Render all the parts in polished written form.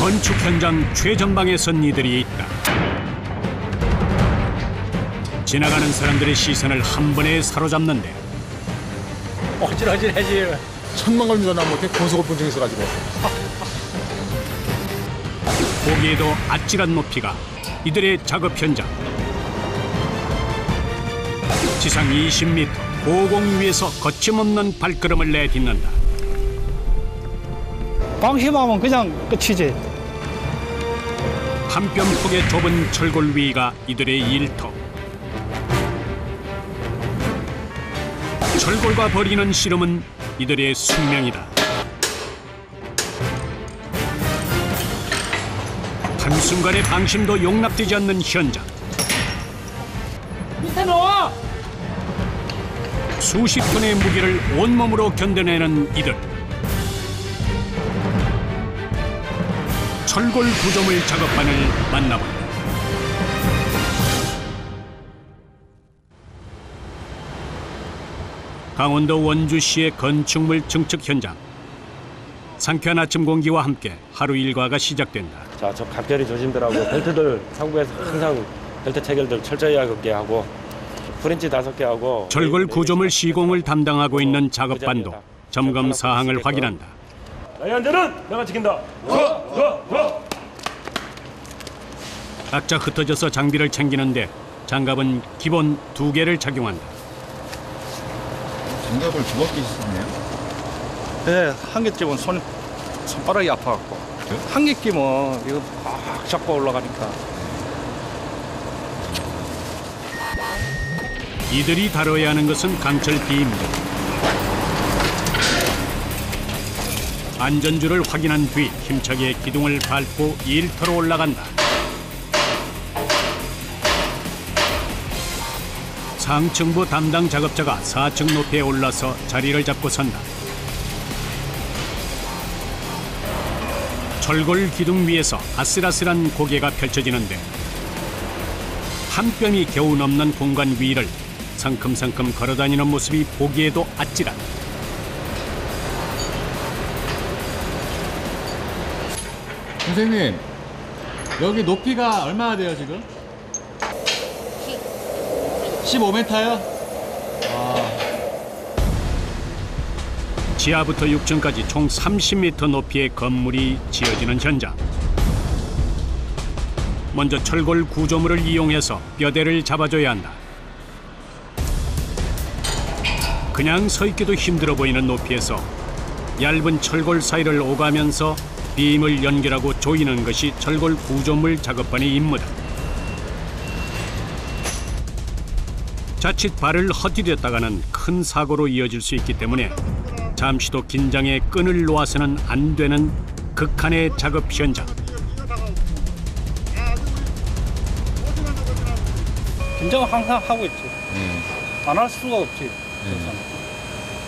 건축 현장 최전방에 선 이들이 있다. 지나가는 사람들의 시선을 한 번에 사로잡는데 어질어질해지. 천만 걸리도 나 못해 고소고통증 있어가지고. 보기에도 아찔한 높이가 이들의 작업 현장. 지상 20m 고공 위에서 거침없는 발걸음을 내딛는다. 방심하면 그냥 끝이지. 한 뼘 폭의 좁은 철골 위가 이들의 일터. 철골과 벌이는 씨름은 이들의 숙명이다. 한순간의 방심도 용납되지 않는 현장. 밑에 놓아! 수십 톤의 무게를 온몸으로 견뎌내는 이들. 철골 구조물 작업반을 만나본다. 강원도 원주시의 건축물 증축 현장. 상쾌한 아침 공기와 함께 하루 일과가 시작된다. 자, 저 각별히 조심들하고 벨트들 상부에서 항상 벨트 체결들 철저히 하게 하고 프렌치 5개 하고 철골 구조물 시공을 담당하고 있는 작업반도 점검 사항을 확인한다. 나의 안전은 내가 지킨다. 각자 흩어져서 장비를 챙기는데 장갑은 기본 2개를 착용한다. 장갑을 2바퀴 쓰네요. 네, 한 개 끼면 손바닥이 아파갖고. 한 개 끼면 이거 팍 잡고 올라가니까. 이들이 다뤄야 하는 것은 강철 비임들. 안전줄을 확인한 뒤 힘차게 기둥을 밟고 일터로 올라간다. 상층부 담당 작업자가 4층 높이에 올라서 자리를 잡고 선다. 철골 기둥 위에서 아슬아슬한 고개가 펼쳐지는데 한 뼘이 겨우 넘는 공간 위를 성큼성큼 걸어다니는 모습이 보기에도 아찔하다. 선생님, 여기 높이가 얼마나 돼요 지금? 15m요? 지하부터 6층까지 총 30m 높이의 건물이 지어지는 현장. 먼저 철골 구조물을 이용해서 뼈대를 잡아줘야 한다. 그냥 서 있기도 힘들어 보이는 높이에서 얇은 철골 사이를 오가면서 빔을 연결하고 조이는 것이 철골 구조물 작업반의 임무다. 자칫 발을 헛디뎠다가는 큰 사고로 이어질 수 있기 때문에 잠시도 긴장의 끈을 놓아서는 안 되는 극한의 작업 현장. 긴장은 항상 하고 있지. 안 할 수가 없지.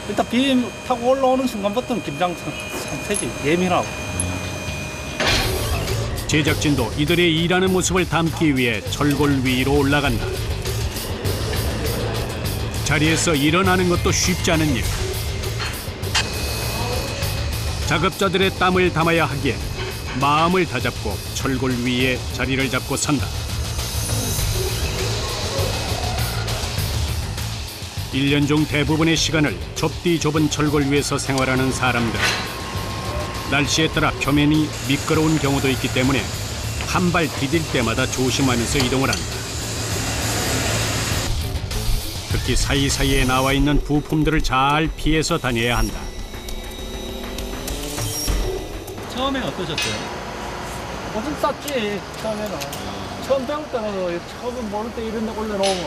일단 빔 타고 올라오는 순간부터는 긴장 상태지. 예민하고. 제작진도 이들의 일하는 모습을 담기 위해 철골 위로 올라간다. 자리에서 일어나는 것도 쉽지 않은 일. 작업자들의 땀을 담아야 하기에 마음을 다잡고 철골 위에 자리를 잡고 선다. 1년 중 대부분의 시간을 좁디 좁은 철골 위에서 생활하는 사람들. 날씨에 따라 표면이 미끄러운 경우도 있기 때문에 한 발 디딜 때마다 조심하면서 이동을 한다. 특히 사이사이에 나와 있는 부품들을 잘 피해서 다녀야 한다. 처음엔 어떠셨어요? 무슨 쌌지, 처음에는. 처음 배울 때는 처음 모를 때 이런 데 올려놓으면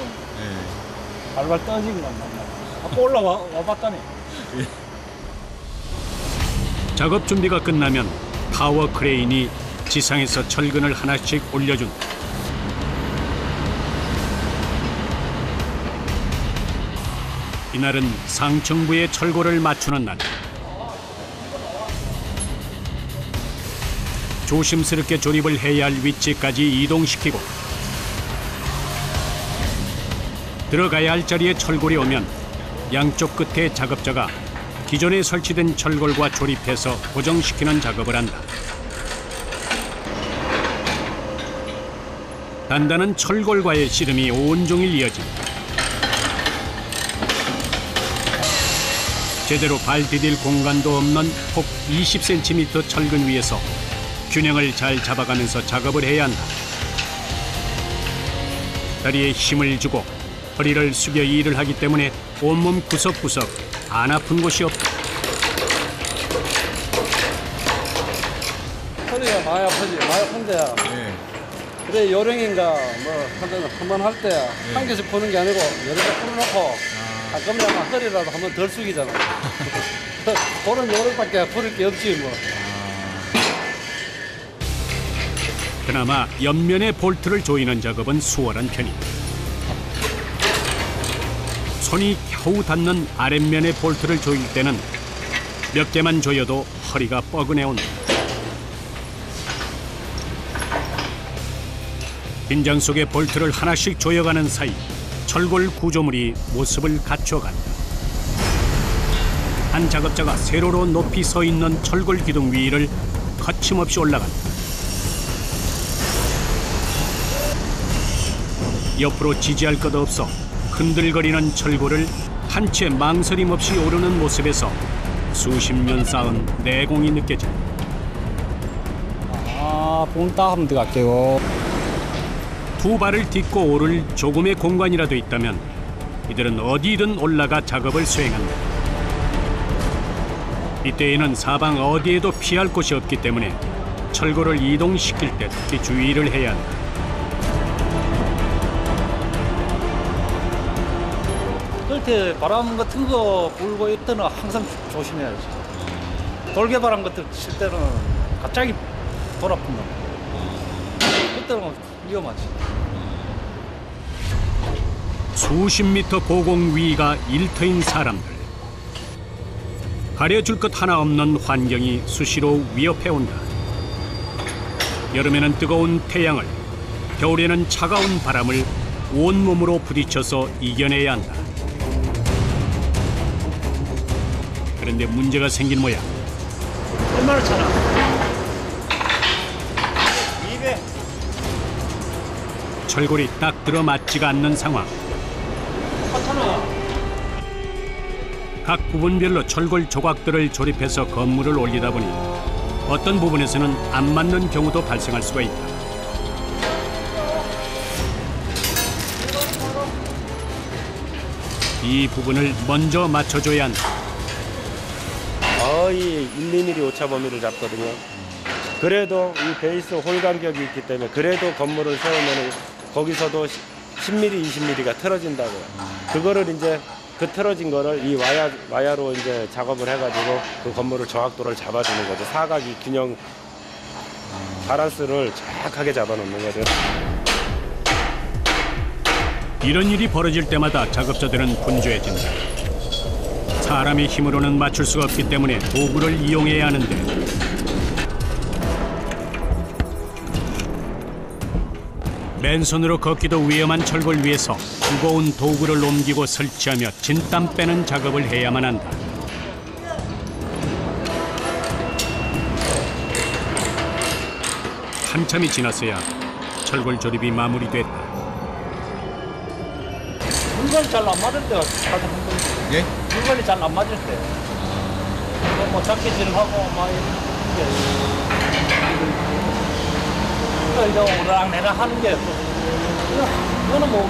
발발 떨어지기만 한다. 자꾸 올라와 봤다니. 작업 준비가 끝나면 타워 크레인이 지상에서 철근을 하나씩 올려준다. 이날은 상층부의 철골을 맞추는 날. 조심스럽게 조립을 해야 할 위치까지 이동시키고 들어가야 할 자리에 철골이 오면 양쪽 끝에 작업자가 기존에 설치된 철골과 조립해서 고정시키는 작업을 한다. 단단한 철골과의 씨름이 온종일 이어집니다. 제대로 발 디딜 공간도 없는 폭 20cm 철근 위에서 균형을 잘 잡아가면서 작업을 해야 한다. 다리에 힘을 주고 허리를 숙여 일을 하기 때문에 온몸 구석구석 안 아픈 곳이 없다. 허리가 많이 아프지, 많이 아픈데. 네. 그래, 요령인가, 뭐, 한번 할 때, 한 개씩 푸는 게 아니고, 여러 개 풀어놓고, 가끔은 허리라도 한번 덜 숙이잖아. 그런 요령밖에 풀을 게 없지, 뭐. 그나마 옆면의 볼트를 조이는 작업은 수월한 편이다. 손이 겨우 닿는 아랫면의 볼트를 조일 때는 몇 개만 조여도 허리가 뻐근해 온다. 긴장 속에 볼트를 하나씩 조여가는 사이 철골 구조물이 모습을 갖춰간다. 한 작업자가 세로로 높이 서 있는 철골 기둥 위를 거침없이 올라간다. 옆으로 지지할 것 없어 흔들거리는 철골을 한 채 망설임 없이 오르는 모습에서 수십 년 쌓은 내공이 느껴진다. 붕 따하면 들어갈게요. 두 발을 딛고 오를 조금의 공간이라도 있다면 이들은 어디든 올라가 작업을 수행한다. 이때에는 사방 어디에도 피할 곳이 없기 때문에 철골을 이동시킬 때 특히 주의를 해야 한다. 그때 바람 같은 거 불고 있때는 항상 조심해야지. 돌개바람 같은 거 칠 때는 갑자기 돌아푼다. 그때는 위험하지. 수십 미터 고공 위가 일터인 사람들. 가려줄 것 하나 없는 환경이 수시로 위협해온다. 여름에는 뜨거운 태양을, 겨울에는 차가운 바람을 온몸으로 부딪혀서 이겨내야 한다. 그런데 문제가 생긴 모양. 얼마나 차나? 200. 철골이 딱 들어맞지가 않는 상황. 각 부분별로 철골 조각들을 조립해서 건물을 올리다 보니 어떤 부분에서는 안 맞는 경우도 발생할 수가 있다. 이 부분을 먼저 맞춰줘야 한다. 거의 1~2mm 오차 범위를 잡거든요. 그래도 이 베이스 홀 간격이 있기 때문에 그래도 건물을 세우면 거기서도 10mm, 20mm가 틀어진다고요. 그거를 이제 그 틀어진 거를 이 와야로 이제 작업을 해가지고 그 건물을 정확도를 잡아주는 거죠. 사각이 균형 바란스를 정확하게 잡아놓는 거죠. 이런 일이 벌어질 때마다 작업자들은 분주해진다. 사람의 힘으로는 맞출 수가 없기 때문에 도구를 이용해야 하는데 맨손으로 걷기도 위험한 철골 위에서 무거운 도구를 옮기고 설치하며 진땀 빼는 작업을 해야만 한다. 한참이 지났어야 철골 조립이 마무리됐다. 물건이 잘 안 맞을 때가 가장 힘들지. 예? 물건이 잘 안 맞을 때. 뭐 작게질하고 막 이런 게. 이제 오르락내락 하는 게 이거는 뭐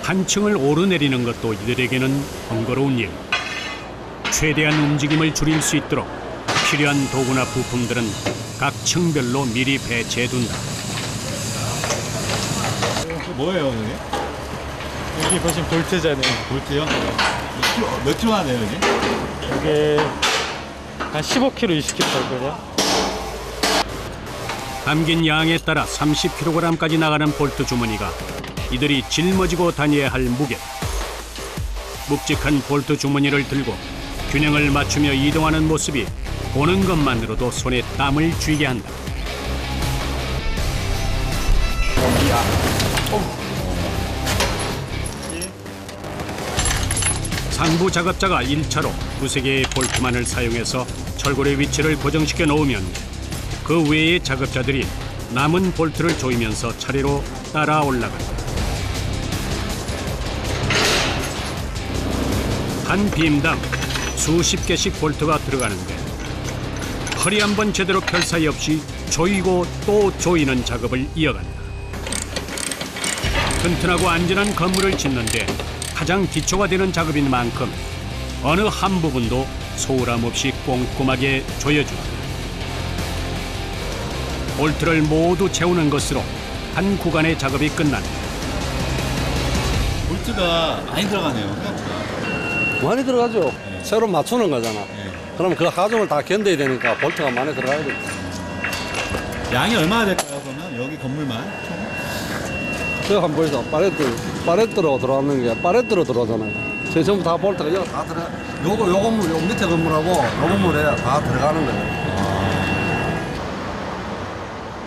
한 층을 오르내리는 것도 이들에게는 번거로운 일. 최대한 움직임을 줄일 수 있도록 필요한 도구나 부품들은 각 층별로 미리 배치해둔다. 뭐예요, 여기? 여기 보시면 볼트잖아요. 볼트요? 몇 킬로나 돼요, 여기? 이게 한 15kg, 20kg 될 거예요. 담긴 양에 따라 30kg까지 나가는 볼트 주머니가 이들이 짊어지고 다녀야 할 무게. 묵직한 볼트 주머니를 들고 균형을 맞추며 이동하는 모습이 보는 것만으로도 손에 땀을 쥐게 한다. 상부 작업자가 1차로 두세 개의 볼트만을 사용해서 철골의 위치를 고정시켜 놓으면 그 외의 작업자들이 남은 볼트를 조이면서 차례로 따라 올라간다. 한 빔당 수십 개씩 볼트가 들어가는데 허리 한 번 제대로 펼 사이 없이 조이고 또 조이는 작업을 이어간다. 튼튼하고 안전한 건물을 짓는데 가장 기초가 되는 작업인 만큼 어느 한 부분도 소홀함 없이 꼼꼼하게 조여준다. 볼트를 모두 채우는 것으로 한 구간의 작업이 끝난다. 볼트가 많이 들어가네요. 생각보다. 많이 들어가죠. 새로 맞추는 거잖아. 네. 그럼 그 하중을 다 견뎌야 되니까 볼트가 많이 들어가야 돼. 양이 얼마나 될까요? 그러면 여기 건물만 총? 저거 한번 보이죠? 파레트로 들어가는 게 파레트로 들어가잖아요. 저 전부 다 볼트가 여기 다 들어가. 요 건물, 요 밑에 건물하고 요 건물에 다 들어가는 거예요.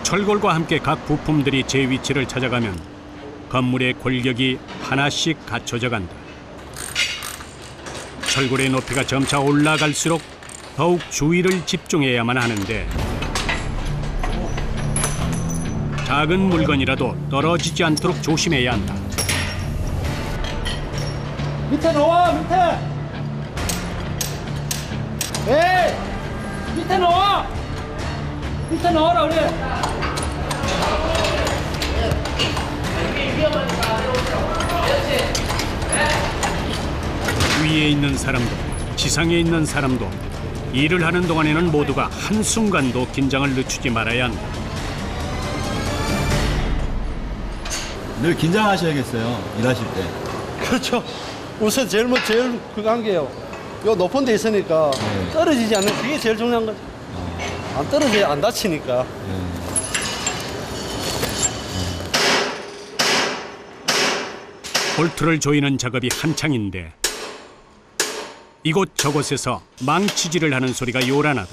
철골과 함께 각 부품들이 제 위치를 찾아가면 건물의 골격이 하나씩 갖춰져 간다. 철골의 높이가 점차 올라갈수록 더욱 주의를 집중해야만 하는데 작은 물건이라도 떨어지지 않도록 조심해야 한다. 밑에 넣어, 밑에. 에이, 밑에 넣어. 밑에 넣어라 그래. 위에 있는 사람도 지상에 있는 사람도 일을 하는 동안에는 모두가 한순간도 긴장을 늦추지 말아야 한다. 늘 긴장하셔야겠어요. 일하실 때. 그렇죠. 우선 제일 그한 게요. 요 높은 데 있으니까 네. 떨어지지 않는 그게 제일 중요한 거죠. 안 떨어져야 안 다치니까. 볼트를 조이는 작업이 한창인데 이곳 저곳에서 망치질을 하는 소리가 요란하다.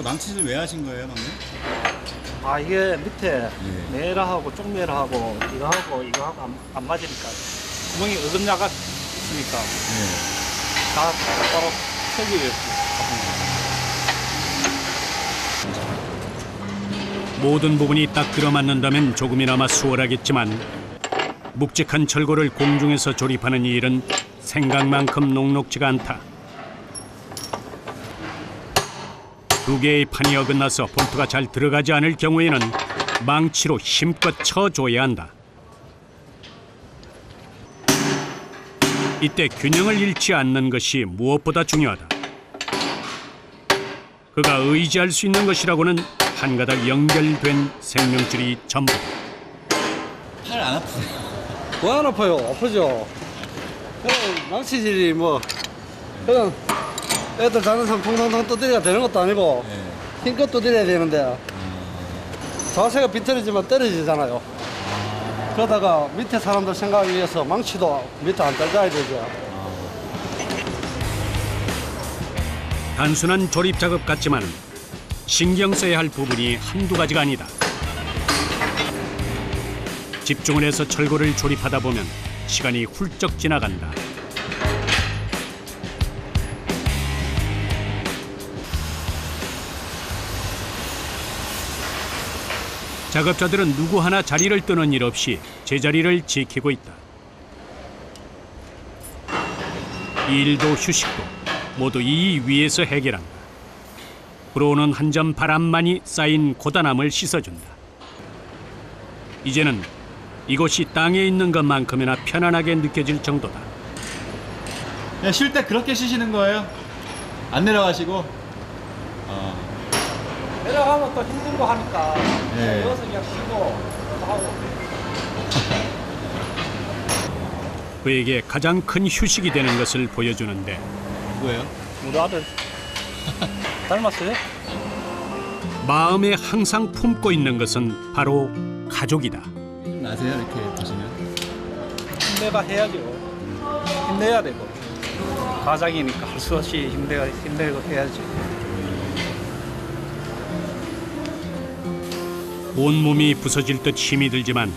망치질 왜 하신 거예요, 방금? 아 이게 밑에 네. 메라하고 쪽메라하고 이거하고 안 맞으니까 구멍이 어금니가 있으니까 네. 다 바로 세기 위해서. 모든 부분이 딱 들어맞는다면 조금이나마 수월하겠지만 묵직한 철골을 공중에서 조립하는 이 일은 생각만큼 녹록지가 않다. 두 개의 판이 어긋나서 볼트가 잘 들어가지 않을 경우에는 망치로 힘껏 쳐줘야 한다. 이때 균형을 잃지 않는 것이 무엇보다 중요하다. 그가 의지할 수 있는 것이라고는 한 가닥 연결된 생명줄이 전부다. 팔 안 아프세요? 왜 안 아파요? 아프죠. 그냥 망치질이 뭐 그냥 애들 자는 사람 통통통 떠들이가 되는 것도 아니고 네. 힘껏 떠들여야 되는데 자세가 비틀어지면 떨어지잖아요. 그러다가 밑에 사람들 생각하기 위해서 망치도 밑에 안 떨어져야 되죠. 단순한 조립 작업 같지만 신경 써야 할 부분이 한두 가지가 아니다. 집중을 해서 철골을 조립하다 보면 시간이 훌쩍 지나간다. 작업자들은 누구 하나 자리를 뜨는 일 없이 제자리를 지키고 있다. 일도 휴식도 모두 이 위에서 해결한다. 불어오는 한 점 바람만이 쌓인 고단함을 씻어준다. 이제는 이곳이 땅에 있는 것만큼이나 편안하게 느껴질 정도다. 그냥 쉴 때 그렇게 쉬시는 거예요? 안 내려가시고? 내려가면 또 힘들고 하니까 네. 여기서 그냥 쉬고 또 하고. 그에게 가장 큰 휴식이 되는 것을 보여주는데 누구예요? 우리 아들 닮았어요? 마음에 항상 품고 있는 것은 바로 가족이다. 나세요? 이렇게 보시면? 힘내봐 해야죠. 힘내야 되고 가장이니까 할 수 없이 힘내고 해야지. 온몸이 부서질 듯 힘이 들지만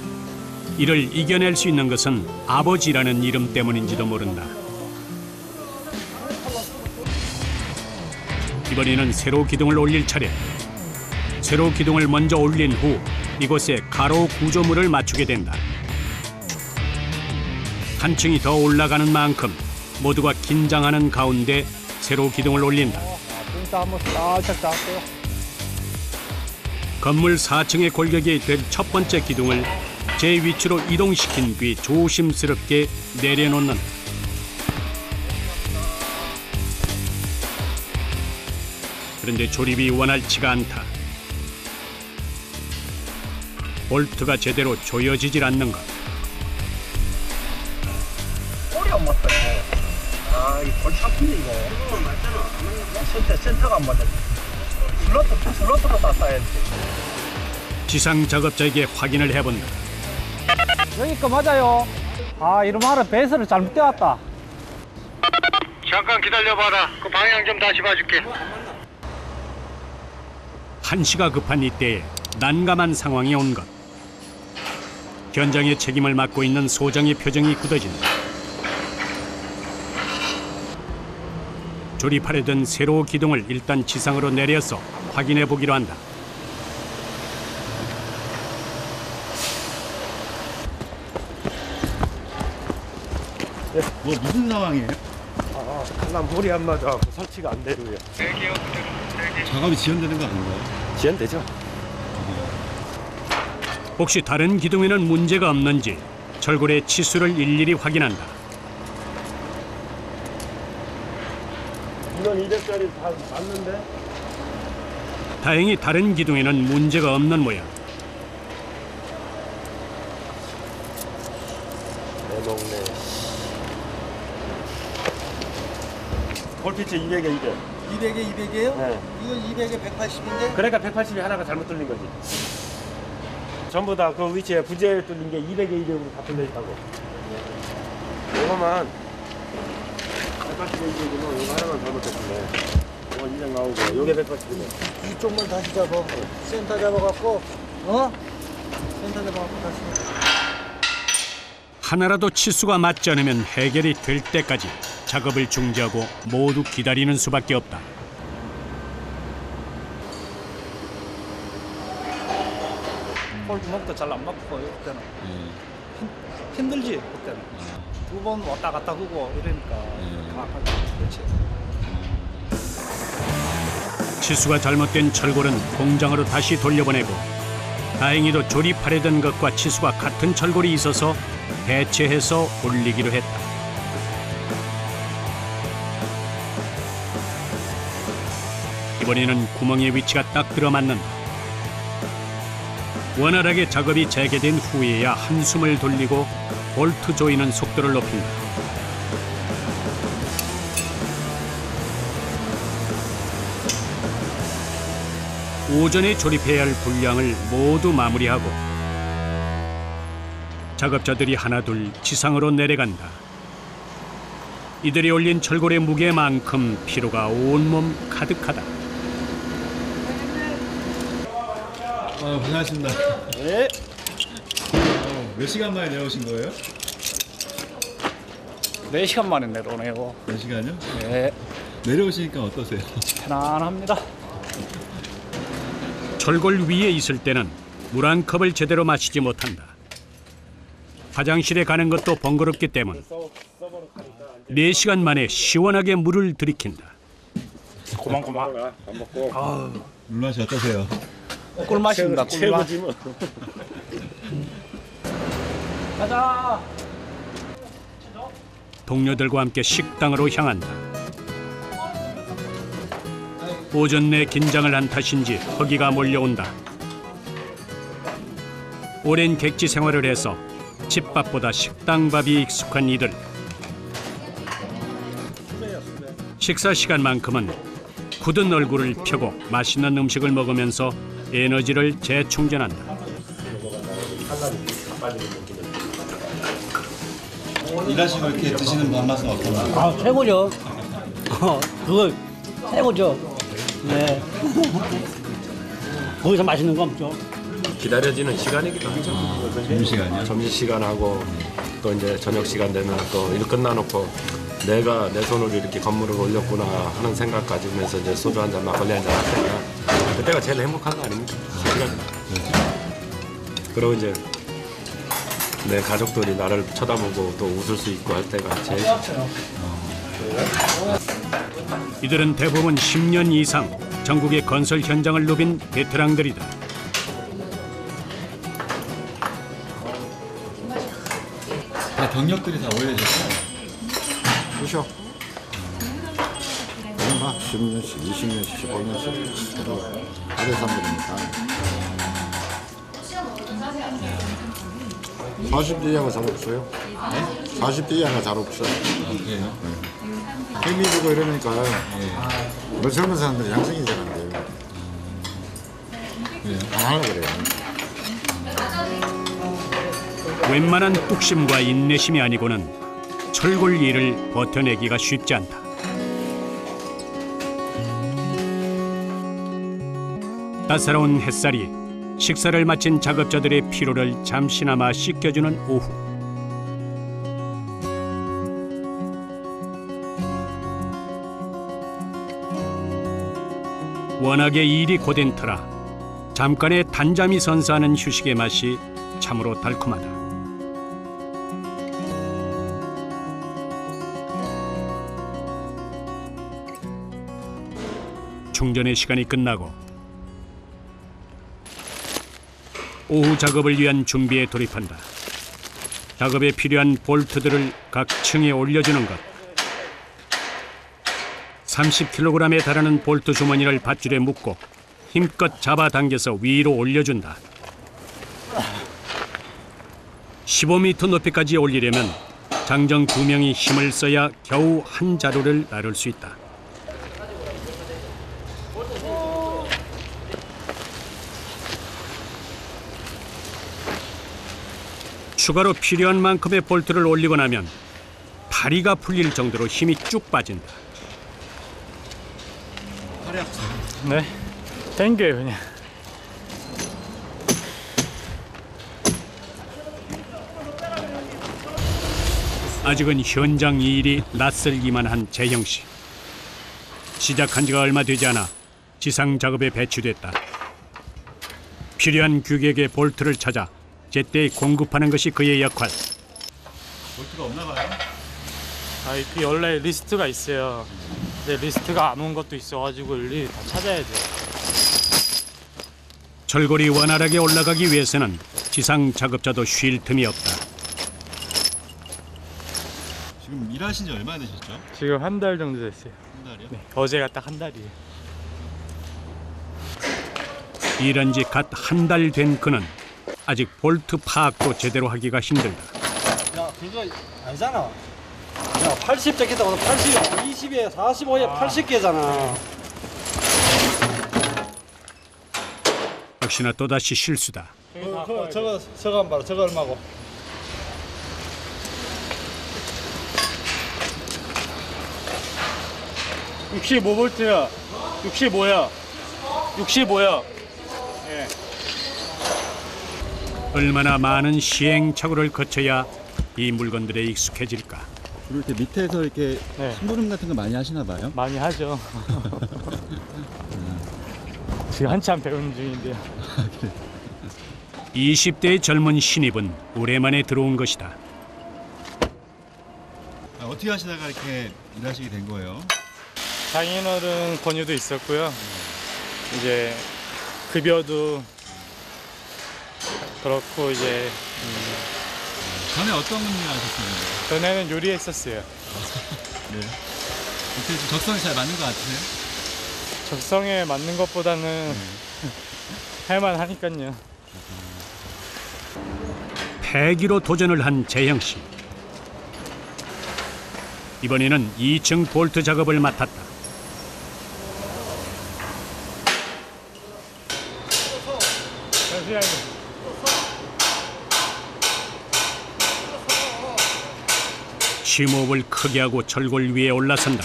이를 이겨낼 수 있는 것은 아버지라는 이름 때문인지도 모른다. 이번에는 세로 기둥을 올릴 차례. 세로 기둥을 먼저 올린 후 이곳에 가로 구조물을 맞추게 된다. 한 층이 더 올라가는 만큼 모두가 긴장하는 가운데 세로 기둥을 올린다. 진짜 한번 살짝 잡고요. 건물 4층의 골격이 될 첫 번째 기둥을 제 위치로 이동시킨 뒤 조심스럽게 내려놓는다. 그런데 조립이 원활치가 않다. 볼트가 제대로 조여지질 않는 것. 꼬리 안 맞다. 아, 이볼 잡히네 이거. 센터가 안 맞아. 슬로트로 다 따야지. 지상 작업자에게 확인을 해본다. 여기 거 맞아요. 아, 이러면 하나 배설을 잘못 떼왔다. 잠깐 기다려봐라. 그 방향 좀 다시 봐줄게. 한시가 급한 이때에 난감한 상황이 온 것. 현장의 책임을 맡고 있는 소장의 표정이 굳어진다. 조립하려던 세로 기둥을 일단 지상으로 내려서 확인해 보기로 한다. 뭐 무슨 상황이에요? 난 볼이 안 맞아. 설치가 안 되고요. 작업이 지연되는 거 아닌가요? 지연되죠? 혹시 다른 기둥에는 문제가 없는지 철골의 치수를 일일이 확인한다. 이건 200짜리 다 맞는데? 다행히 다른 기둥에는 문제가 없는 모양. 내 동네. 볼피치 200에 200. 200에 200이에요? 네. 이건 200에 180인데? 그러니까 180이 하나가 잘못 뚫린 거지. 전부 다 그 위치에 부재 뚫린 게 200에 200으로 다 뚫려 있다고. 이거만 180에 200이면 이거 하나만 잘못했네. 이거 200 나오고 요게 180이네. 이쪽만 다시 잡아. 센터 잡아갖고, 어? 센터 잡아갖고 다시. 하나라도 치수가 맞지 않으면 해결이 될 때까지 작업을 중지하고 모두 기다리는 수밖에 없다. 볼 구멍도 잘 안 맞고 그때는 힘들지 그때는. 두 번 왔다 갔다 하고 이러니까. 그렇지. 치수가 잘못된 철골은 공장으로 다시 돌려보내고 다행히도 조립하려던 것과 치수가 같은 철골이 있어서 대체해서 올리기로 했다. 이번에는 구멍의 위치가 딱 들어맞는다. 원활하게 작업이 재개된 후에야 한숨을 돌리고 볼트 조이는 속도를 높인다. 오전에 조립해야 할 분량을 모두 마무리하고 작업자들이 하나둘 지상으로 내려간다. 이들이 올린 철골의 무게만큼 피로가 온몸 가득하다. 고생하셨습니다. 네. 몇 시간 만에 내려오신 거예요? 4시간 만에 내려오네요. 몇 시간요? 네, 내려오시니까 어떠세요? 편안합니다. 철골 위에 있을 때는 물 한 컵을 제대로 마시지 못한다. 화장실에 가는 것도 번거롭기 때문 4시간 만에 시원하게 물을 들이킨다. 고만. 안 먹고. 물맛이 어떠세요? 꿀맛입니다. 꿀맛. 최고지 뭐. 가자. 동료들과 함께 식당으로 향한다. 오전 내 긴장을 한 탓인지 허기가 몰려온다. 오랜 객지 생활을 해서 집밥보다 식당밥이 익숙한 이들. 식사 시간만큼은 굳은 얼굴을 펴고 맛있는 음식을 먹으면서 에너지를 재충전한다. 일하시고 이렇게 드시는 밥맛은 어떤가요? 아, 최고죠. 그거 최고죠. 네. 거기서 맛있는 거 없죠. 기다려지는 시간이기도 하죠. 점심시간이요? 점심시간하고 또 이제 저녁 시간 되면 또 일 끝나놓고 내가 내 손으로 이렇게 건물을 올렸구나 하는 생각 가지면서 이제 소주 한 잔, 막걸리 한 잔 할 때가 그때가 제일 행복한 거 아닙니까? 그리고 이제 내 가족들이 나를 쳐다보고 또 웃을 수 있고 할 때가 제일 좋죠. 이들은 대부분 10년 이상 전국의 건설 현장을 누빈 베테랑들이다. 다 경력들이 다 오래되셨어요? 그렇죠. 막 10년씩, 20년씩, 15년씩 아래 사람들이니까 40대 이하가 잘 없어요. 40대 이하가 잘 없어요. 그래요? 힘이 주고 이러니까 뭐 젊은 사람들이 양성이 잘 안 돼요. 안 하려고 그래요. 웬만한 뚝심과 인내심이 아니고는 철골 일을 버텨내기가 쉽지 않다. 따사로운 햇살이 식사를 마친 작업자들의 피로를 잠시나마 씻겨주는 오후. 워낙에 일이 고된 터라 잠깐의 단잠이 선사하는 휴식의 맛이 참으로 달콤하다. 충전의 시간이 끝나고 오후 작업을 위한 준비에 돌입한다. 작업에 필요한 볼트들을 각 층에 올려주는 것. 30kg에 달하는 볼트 주머니를 밧줄에 묶고 힘껏 잡아당겨서 위로 올려준다. 15m 높이까지 올리려면 장정 2명이 힘을 써야 겨우 한 자루를 나를 수 있다. 추가로 필요한 만큼의 볼트를 올리고 나면 다리가 풀릴 정도로 힘이 쭉 빠진다. 네, 당겨요 그냥. 아직은 현장 일이 낯설기만 한 재형 씨. 시작한 지가 얼마 되지 않아 지상 작업에 배치됐다. 필요한 규격의 볼트를 찾아 제때 공급하는 것이 그의 역할. 볼트가 없나 봐요? 그 원래 리스트가 있어요. 근데 리스트가 안 온 것도 있어가지고 일일이 다 찾아야 돼요. 철골이 원활하게 올라가기 위해서는 지상 작업자도 쉴 틈이 없다. 지금 일하신 지 얼마나 되셨죠? 지금 한 달 정도 됐어요. 한 달이요? 네, 어제가 딱 한 달이에요. 일한 지 갓 한 달 된 그는 아직 볼트 파악도 제대로 하기가 힘들다. 야, 그거 아니잖아. 야, 80 적겠다. 80, 20에 45에 80개잖아. 역시나 또다시 실수다. 저거 한 봐라. 저거 얼마고? 뭐 65볼트야. 65야. 65야. 예. 얼마나 많은 시행착오를 거쳐야 이 물건들에 익숙해질까. 주로 이렇게 밑에서 이렇게 네. 심부름 같은 거 많이 하시나 봐요? 많이 하죠. 지금 한참 배우는 중인데요. 20대의 젊은 신입은 오랜만에 들어온 것이다. 어떻게 하시다가 이렇게 일하시게 된 거예요? 장인어른 권유도 있었고요. 이제 급여도 그렇고 이제 전에 어떤 일 하셨어요? 전에는 요리했었어요. 네. 어떻게 좀 적성이 잘 맞는 것 같으세요? 적성에 맞는 것보다는 할만하니까요. 폐기로 도전을 한 재형 씨. 이번에는 2층 볼트 작업을 맡았다. 심호흡을 크게 하고 철골 위에 올라선다.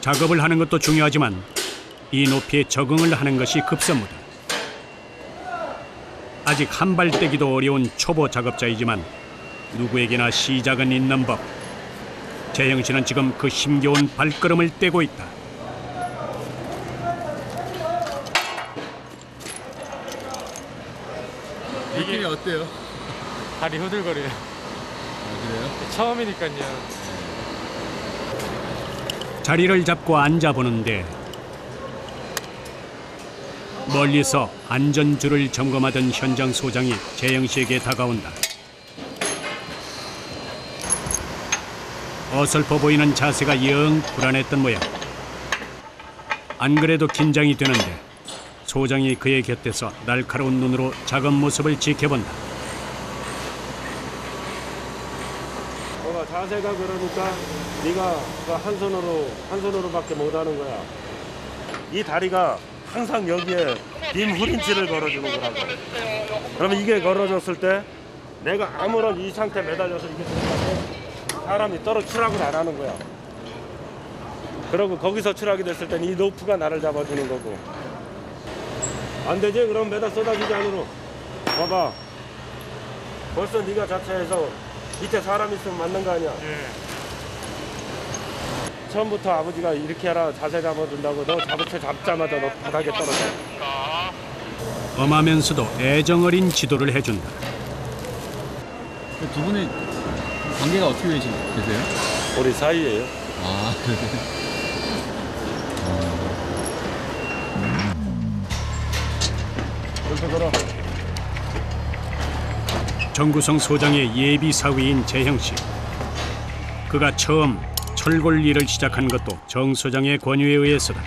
작업을 하는 것도 중요하지만 이 높이에 적응을 하는 것이 급선무다. 아직 한 발 떼기도 어려운 초보 작업자이지만 누구에게나 시작은 있는 법. 재형 씨는 지금 그 힘겨운 발걸음을 떼고 있다. 느낌이 어때요? 다리 후들거려요. 그래요? 처음이니까요. 자리를 잡고 앉아보는데 멀리서 안전줄을 점검하던 현장 소장이 재형 씨에게 다가온다. 어설퍼 보이는 자세가 영 불안했던 모양. 안 그래도 긴장이 되는데 소장이 그의 곁에서 날카로운 눈으로 작은 모습을 지켜본다. 자세가 그러니까 네가 한 손으로밖에 못하는 거야. 이 다리가 항상 여기에 빔 후린치를 걸어주는 거라고. 그러면 이게 걸어졌을 때 내가 아무런 이 상태 매달려서 이게 들어가면 사람이 추락을 안 하는 거야. 그러고 거기서 추락이 됐을 때는 이 로프가 나를 잡아주는 거고. 안 되지? 그럼 매달 쏟아지지 않으로. 봐봐. 벌써 네가 자체에서 밑에 사람 있으면 맞는 거 아니야? 처음부터 아버지가 이렇게 하라 자세 잡아준다고 너 잡자마자 너 바닥에 떨어져. 엄하면서도 애정 어린 지도를 해준다. 두 분의 관계가 어떻게 되세요? 우리 사이예요. 아, 그래요? 이렇게 걸어. 정구성 소장의 예비 사위인 재형 씨. 그가 처음 철골 일을 시작한 것도 정 소장의 권유에 의해서다.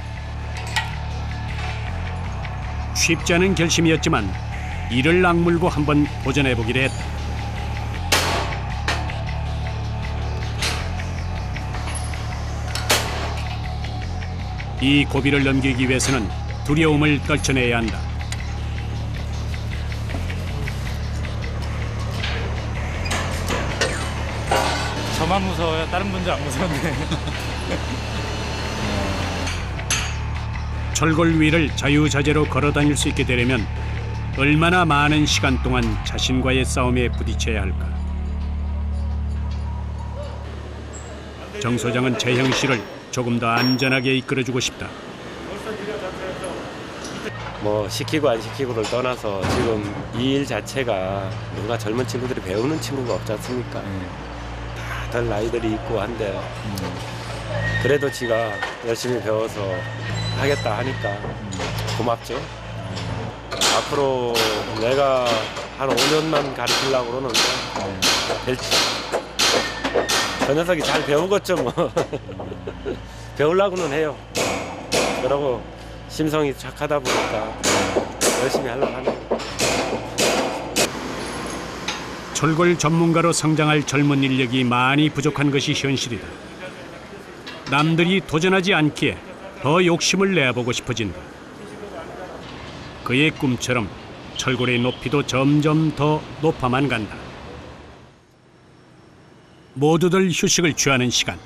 쉽지 않은 결심이었지만 이를 악물고 한번 도전해보기로 했다. 이 고비를 넘기기 위해서는 두려움을 떨쳐내야 한다. 저만 무서워요. 다른 분들 안 무서운데. 철골 위를 자유자재로 걸어다닐 수 있게 되려면 얼마나 많은 시간 동안 자신과의 싸움에 부딪혀야 할까. 정 소장은 재형 씨를 조금 더 안전하게 이끌어주고 싶다. 뭐 시키고 안 시키고를 떠나서 지금 이 일 자체가 누가 젊은 친구들이 배우는 친구가 없지 않습니까? 다들 나이들이 있고 한데 그래도 지가 열심히 배워서 하겠다 하니까 고맙죠. 앞으로 내가 한 5년만 가르치려고 그러는데 될지. 저 녀석이 잘 배우겠죠 뭐. 배우려고는 해요. 그러고 심성이 착하다 보니까 열심히 하려고 하는 거예요. 철골 전문가로 성장할 젊은 인력이 많이 부족한 것이 현실이다. 남들이 도전하지 않기에 더 욕심을 내보고 싶어진다. 그의 꿈처럼 철골의 높이도 점점 더 높아만 간다. 모두들 휴식을 취하는 시간.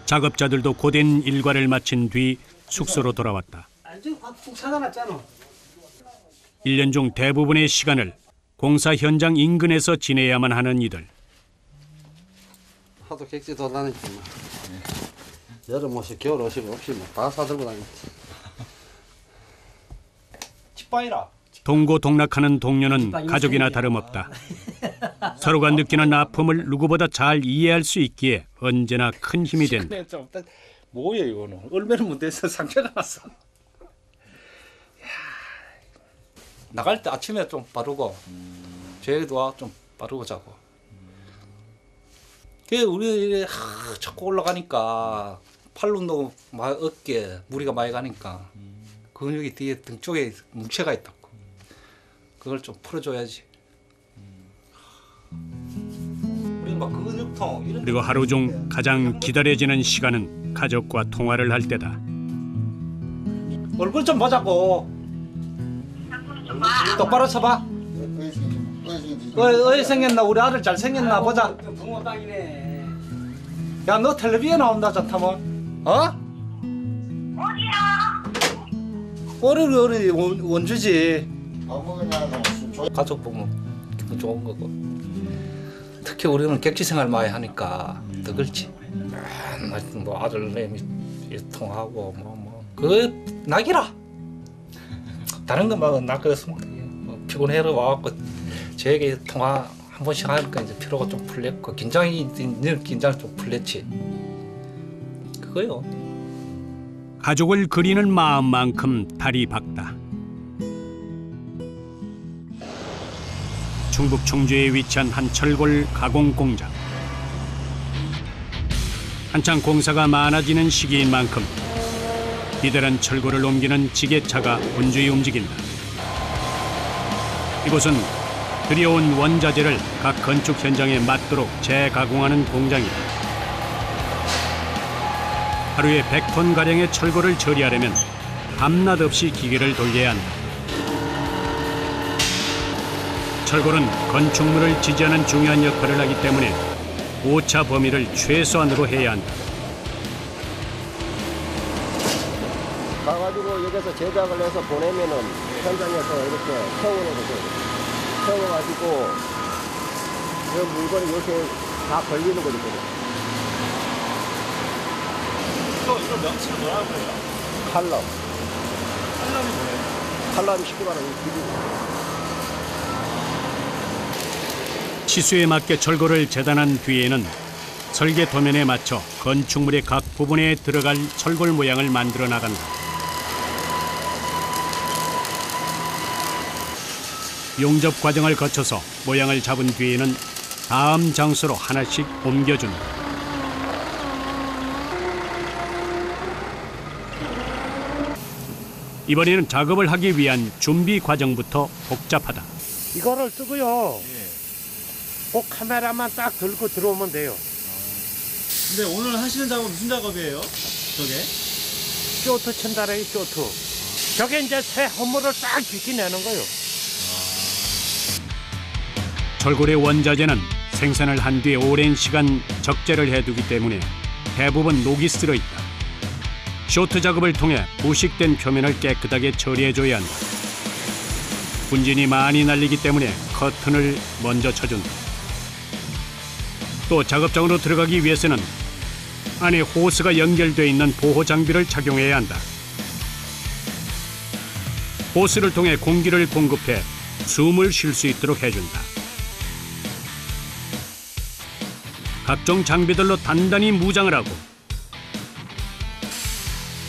작업자들도 고된 일과를 마친 뒤 숙소로 돌아왔다. 1년 중 대부분의 시간을 공사 현장 인근에서 지내야만 하는 이들. 하도 객지도 다니지만 여름 옷이 겨울 옷이 없이 뭐 다 사들고 다녔지. 집바이라. 동고동락하는 동료는 가족이나 다름없다. 서로가 느끼는 아픔을 누구보다 잘 이해할 수 있기에 언제나 큰 힘이 된다. 뭐야 이거는? 얼마나 문대에서 상처가 났어. 나갈 때 아침에 좀 바르고 저희도 좀 바르고 자고. 그 우리 자꾸 올라가니까 팔운동 어깨 무리가 많이 가니까 근육이 뒤에 등 쪽에 뭉쳐가 있다고. 그걸 좀 풀어줘야지. 우리 막 근육통 이런. 그리고 하루 중 가장 기다려지는 시간은 가족과 통화를 할 때다. 얼굴 좀 보자고. 똑바로 서봐. 어이 생겼나? 우리 아들 잘 생겼나 보자. 야, 너 텔레비에 나온다 좋다면. 어? 어디야? 어리 원주지. 가족 보면 기분 좋은 거고. 특히 우리는 객지 생활 많이 하니까 더 그렇지. 맨날 뭐 아들내미 통하고 그 낙이라. 다른 거막나 그랬습니다. 뭐 피곤해서 와갖고 저에게 통화 한 번씩 하니까 이제 피로가 좀 풀렸고 긴장이 좀 풀렸지. 그거요. 가족을 그리는 마음만큼 달이 밝다. 충북 청주에 위치한 한 철골 가공 공장. 한창 공사가 많아지는 시기인 만큼 비대란 철골을 옮기는 지게차가 분주히 움직인다. 이곳은 들여온 원자재를 각 건축 현장에 맞도록 재가공하는 공장이다. 하루에 100톤가량의 철골을 처리하려면 밤낮 없이 기계를 돌려야 한다. 철골은 건축물을 지지하는 중요한 역할을 하기 때문에 오차 범위를 최소한으로 해야 한다. 가가지고 여기서 제작을 해서 보내면은 현장에서 이렇게 세워가지고 이 물건이 이렇게 다 걸리는 거거든요. 이거 명칭은 뭐라고 해요? 칼럼. 칼럼이 뭐예요? 칼럼이 쉽게 말하면 비비. 치수에 맞게 철골을 재단한 뒤에는 설계 도면에 맞춰 건축물의 각 부분에 들어갈 철골 모양을 만들어 나간다. 용접 과정을 거쳐서 모양을 잡은 뒤에는 다음 장소로 하나씩 옮겨준다. 이번에는 작업을 하기 위한 준비 과정부터 복잡하다. 이거를 쓰고요. 꼭 카메라만 딱 들고 들어오면 돼요. 근데 오늘 하시는 작업 무슨 작업이에요? 저게? 쇼트 친다래요, 쇼트. 저게 이제 새 허물을 딱 비켜내는 거예요. 철골의 원자재는 생산을 한 뒤에 오랜 시간 적재를 해두기 때문에 대부분 녹이 쓸어 있다. 쇼트 작업을 통해 부식된 표면을 깨끗하게 처리해줘야 한다. 분진이 많이 날리기 때문에 커튼을 먼저 쳐준다. 또 작업장으로 들어가기 위해서는 안에 호스가 연결되어 있는 보호 장비를 착용해야 한다. 호스를 통해 공기를 공급해 숨을 쉴 수 있도록 해준다. 각종 장비들로 단단히 무장을 하고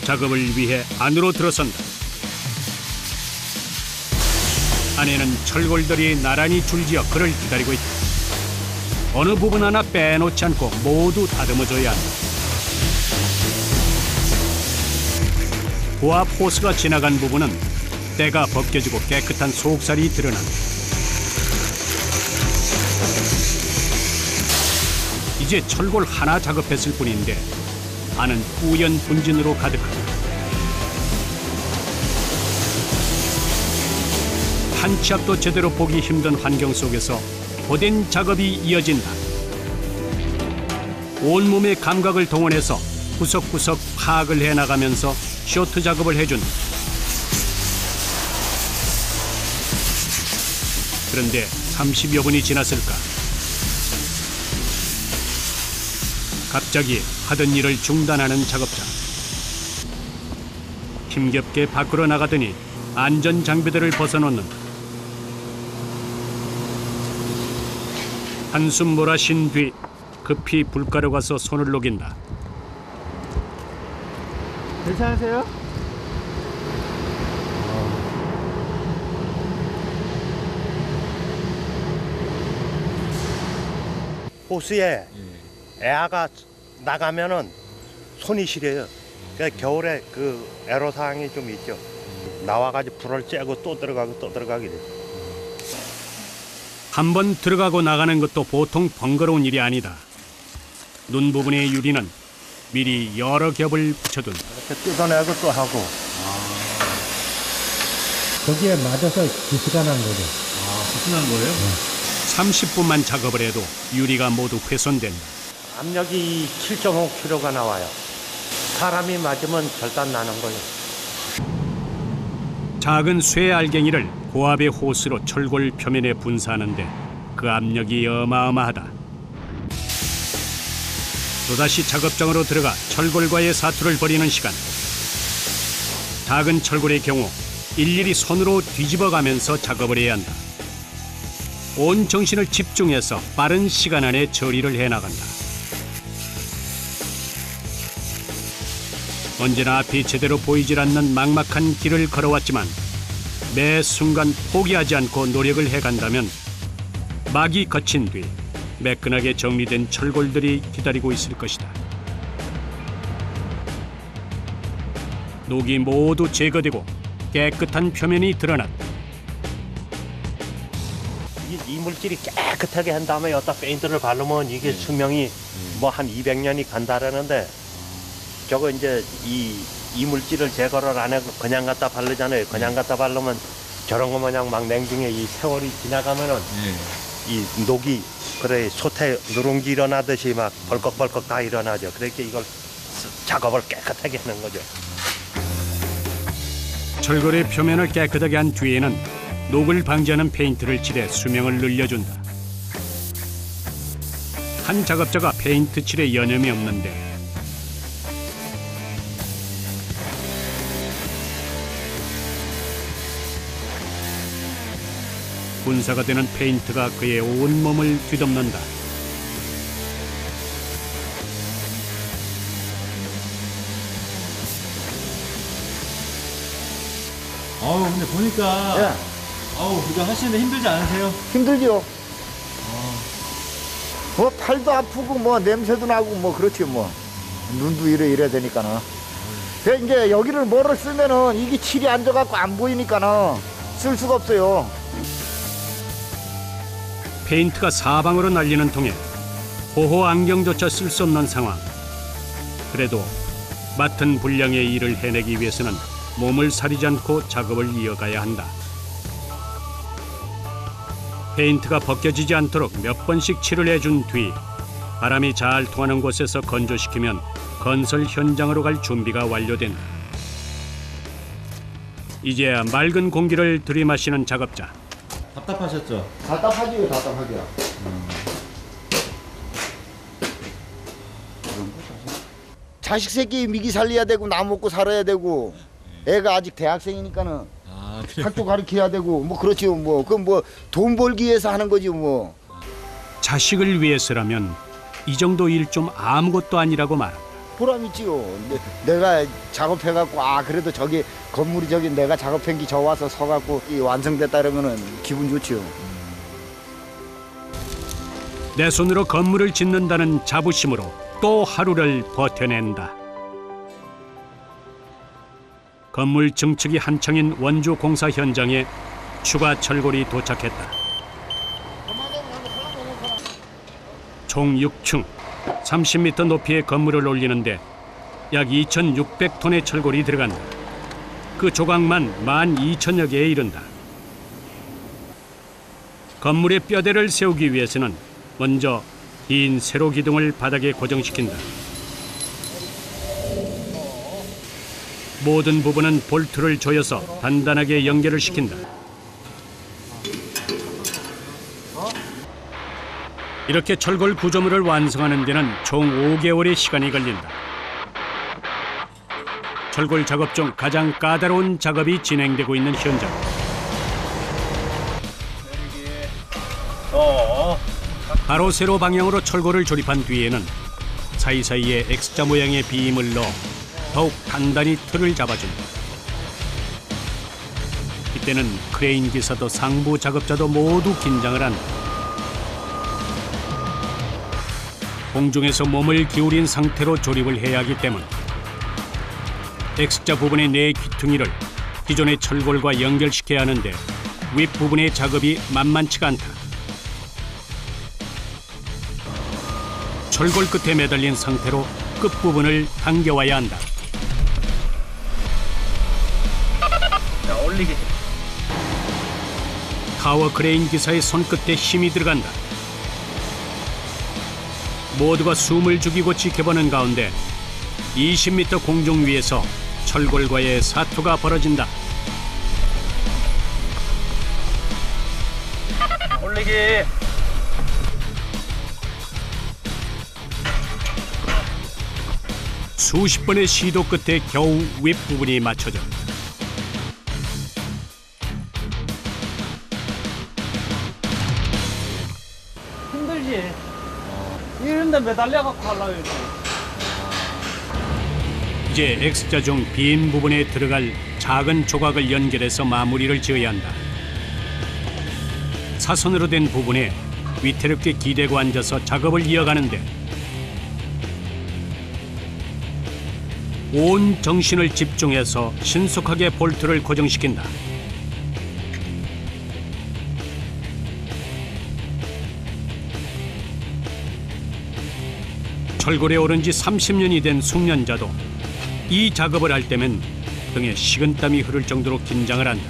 작업을 위해 안으로 들어선다. 안에는 철골들이 나란히 줄지어 그를 기다리고 있다. 어느 부분 하나 빼놓지 않고 모두 다듬어줘야 한다. 고압 호스가 지나간 부분은 때가 벗겨지고 깨끗한 속살이 드러난다. 이제 철골 하나 작업했을 뿐인데 안은 뿌연 분진으로 가득하다. 한 치 앞도 제대로 보기 힘든 환경 속에서 고된 작업이 이어진다. 온몸의 감각을 동원해서 구석구석 파악을 해나가면서 쇼트 작업을 해준다. 그런데 30여 분이 지났을까? 갑자기 하던 일을 중단하는 작업자. 힘겹게 밖으로 나가더니 안전장비들을 벗어놓는다. 한숨 몰아쉰 뒤 급히 불가로 가서 손을 녹인다. 괜찮으세요? 호스에 에어가 나가면은 손이 시려요. 그러니까 겨울에 그 애로사항이 좀 있죠. 나와가지고 불을 쬐고 또 들어가고 또 들어가게 돼요. 한 번 들어가고 나가는 것도 보통 번거로운 일이 아니다. 눈 부분의 유리는 미리 여러 겹을 붙여둔다. 이렇게 뜯어내고 또 하고. 거기에 맞아서 기스가 난 거죠. 기스 난 거예요? 30분만 작업을 해도 유리가 모두 훼손된다. 압력이 7.5kg가 나와요. 사람이 맞으면 절단 나는 거예요. 작은 쇠 알갱이를 고압의 호스로 철골 표면에 분사하는데 그 압력이 어마어마하다. 또다시 작업장으로 들어가 철골과의 사투를 벌이는 시간. 작은 철골의 경우 일일이 손으로 뒤집어가면서 작업을 해야 한다. 온 정신을 집중해서 빠른 시간 안에 처리를 해나간다. 언제나 앞이 제대로 보이질 않는 막막한 길을 걸어왔지만 매 순간 포기하지 않고 노력을 해간다면 막이 거친 뒤 매끈하게 정리된 철골들이 기다리고 있을 것이다. 녹이 모두 제거되고 깨끗한 표면이 드러났다. 이 물질이 깨끗하게 한 다음에 여기다 페인트를 바르면 이게 수명이 뭐 한 200년이 간다라는데 저거 이제 이 물질을 제거를 안 하고 그냥 갖다 바르잖아요. 그냥 갖다 바르면 저런 거 마냥 막 냉중에 이 세월이 지나가면은 이 녹이 그래 솥에 누룽지 일어나듯이 막 벌컥벌컥 다 일어나죠. 그렇게 이걸 작업을 깨끗하게 하는 거죠. 철골의 표면을 깨끗하게 한 뒤에는 녹을 방지하는 페인트를 칠해 수명을 늘려준다. 한 작업자가 페인트 칠에 여념이 없는데 분사가 되는 페인트가 그의 온몸을 뒤덮는다. 근데 보니까 이거 하시는데 힘들지 않으세요? 힘들죠. 뭐 팔도 아프고 뭐 냄새도 나고 뭐 그렇지 뭐. 눈도 이래야 되니까는. 그래서 이제 여기를 뭐를 쓰면은 이게 칠이 앉아갖고 안 보이니까는 쓸 수가 없어요. 페인트가 사방으로 날리는 통에 보호 안경조차 쓸 수 없는 상황. 그래도 맡은 분량의 일을 해내기 위해서는 몸을 사리지 않고 작업을 이어가야 한다. 페인트가 벗겨지지 않도록 몇 번씩 칠을 해준 뒤 바람이 잘 통하는 곳에서 건조시키면 건설 현장으로 갈 준비가 완료된다. 이제야 맑은 공기를 들이마시는 작업자. 답답하셨죠? 답답하지요, 답답하죠. 자식 새끼 미기 살려야 되고 나 먹고 살아야 되고 애가 아직 대학생이니까는 학교 가르쳐야 되고 뭐 그렇지요. 뭐 그럼 뭐 돈 벌기 위해서 하는 거지 뭐. 자식을 위해서라면 이 정도 일 좀 아무것도 아니라고 말한다. 보람 있지요. 내가 작업해갖고 그래도 저기 건물이 저기 내가 작업한 게 저 와서 서갖고 완성됐다 이러면은 기분 좋지요. 내 손으로 건물을 짓는다는 자부심으로 또 하루를 버텨낸다. 건물 증축이 한창인 원주 공사 현장에 추가 철골이 도착했다. 총 6층, 30m 높이의 건물을 올리는데 약 2,600톤의 철골이 들어간다. 그 조각만 12,000여 개에 이른다. 건물의 뼈대를 세우기 위해서는 먼저 긴 세로 기둥을 바닥에 고정시킨다. 모든 부분은 볼트를 조여서 단단하게 연결을 시킨다. 이렇게 철골 구조물을 완성하는 데는 총 5개월의 시간이 걸린다. 철골 작업 중 가장 까다로운 작업이 진행되고 있는 현장. 바로 세로 방향으로 철골을 조립한 뒤에는 사이사이에 X자 모양의 비임을 넣어 더욱 단단히 틀을 잡아준다. 이때는 크레인 기사도 상부 작업자도 모두 긴장을 한다. 공중에서 몸을 기울인 상태로 조립을 해야 하기 때문 X자 부분의 네 귀퉁이를 기존의 철골과 연결시켜야 하는데 윗부분의 작업이 만만치가 않다. 철골 끝에 매달린 상태로 끝부분을 당겨와야 한다. 자, 올리기. 타워 크레인 기사의 손끝에 힘이 들어간다. 모두가 숨을 죽이고 지켜보는 가운데 20m 공중 위에서 철골과의 사투가 벌어진다. 올리기. 수십 번의 시도 끝에 겨우 윗부분이 맞춰져 힘들지. 이런데 매달려갖고 하려고 이렇게. 이제 X자 중 빈 부분에 들어갈 작은 조각을 연결해서 마무리를 지어야 한다. 사선으로 된 부분에 위태롭게 기대고 앉아서 작업을 이어가는데 온 정신을 집중해서 신속하게 볼트를 고정시킨다. 철골에 오른 지 30년이 된 숙련자도 이 작업을 할 때면 등에 식은땀이 흐를 정도로 긴장을 한다.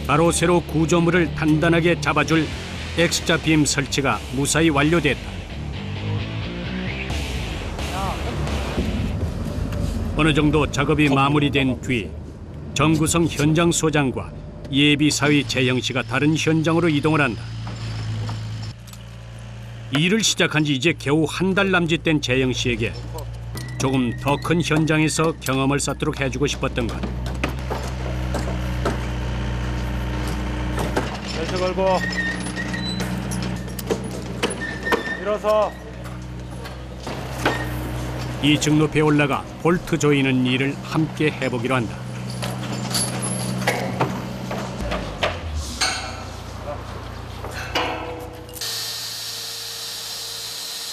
바로 세로 구조물을 단단하게 잡아줄 X자 빔 설치가 무사히 완료됐다. 어느 정도 작업이 마무리된 뒤 정구성 현장 소장과 예비사위 재형 씨가 다른 현장으로 이동을 한다. 일을 시작한 지 이제 겨우 한 달 남짓된 재영 씨에게 조금 더 큰 현장에서 경험을 쌓도록 해주고 싶었던 것. 벨트 걸고 일어서. 2층 높이에 올라가 볼트 조이는 일을 함께 해보기로 한다.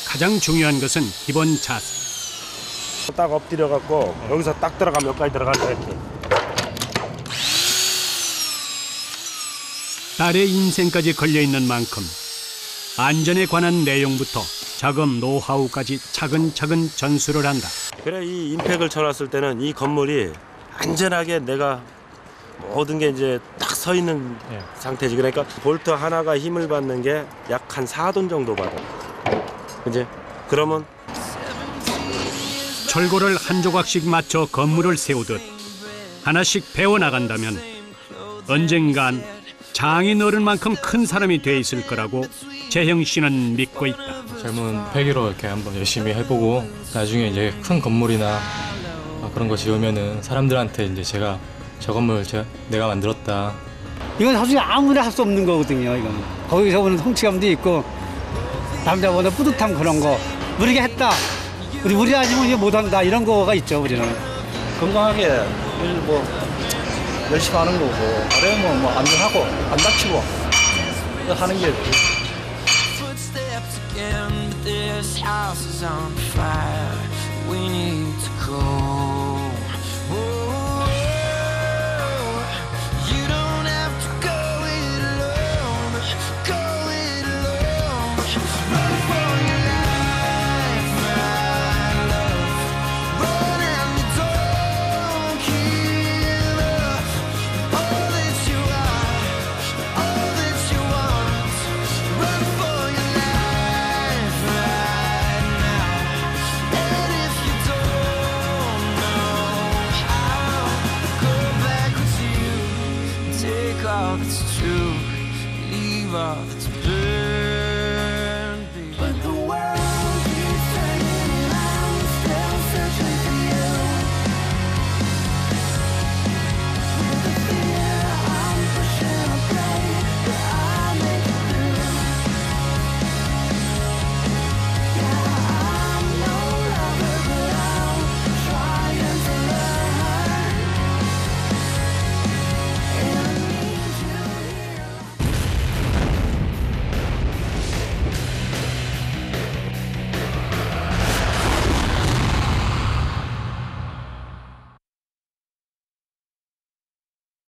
가장 중요한 것은 기본 자세. 딱 엎드려 갖고 여기서 딱 들어가면 여기까지 들어간다 이렇게. 딸의 인생까지 걸려있는 만큼 안전에 관한 내용부터 작업 노하우까지 차근차근 전수를 한다. 그래, 이 임팩을 쳐놨을 때는 이 건물이 안전하게 내가 모든 게 이제 딱 서 있는 상태지. 그러니까 볼트 하나가 힘을 받는 게 약 한 4돈 정도 받아. 이제 그러면 철골을 한 조각씩 맞춰 건물을 세우듯 하나씩 배워나간다면 언젠간 장이 너른 만큼 큰 사람이 돼 있을 거라고 재형 씨는 믿고 있다. 젊은 패기로 이렇게 한번 열심히 해보고 나중에 이제 큰 건물이나 그런 거 지으면은 사람들한테 이제 제가 저 건물 내가 만들었다. 이건 사실 아무나 할 수 없는 거거든요. 이건 거기서 오는 성취감도 있고 남자보다 뿌듯함 그런 거. 우리가 했다. 우리 아니면 이제 못한다. 이런 거가 있죠. 우리는 건강하게 일 뭐 열심히 하는 거고 그러면 뭐 안전하고 안 다치고 하는 게. All that's true, leave all the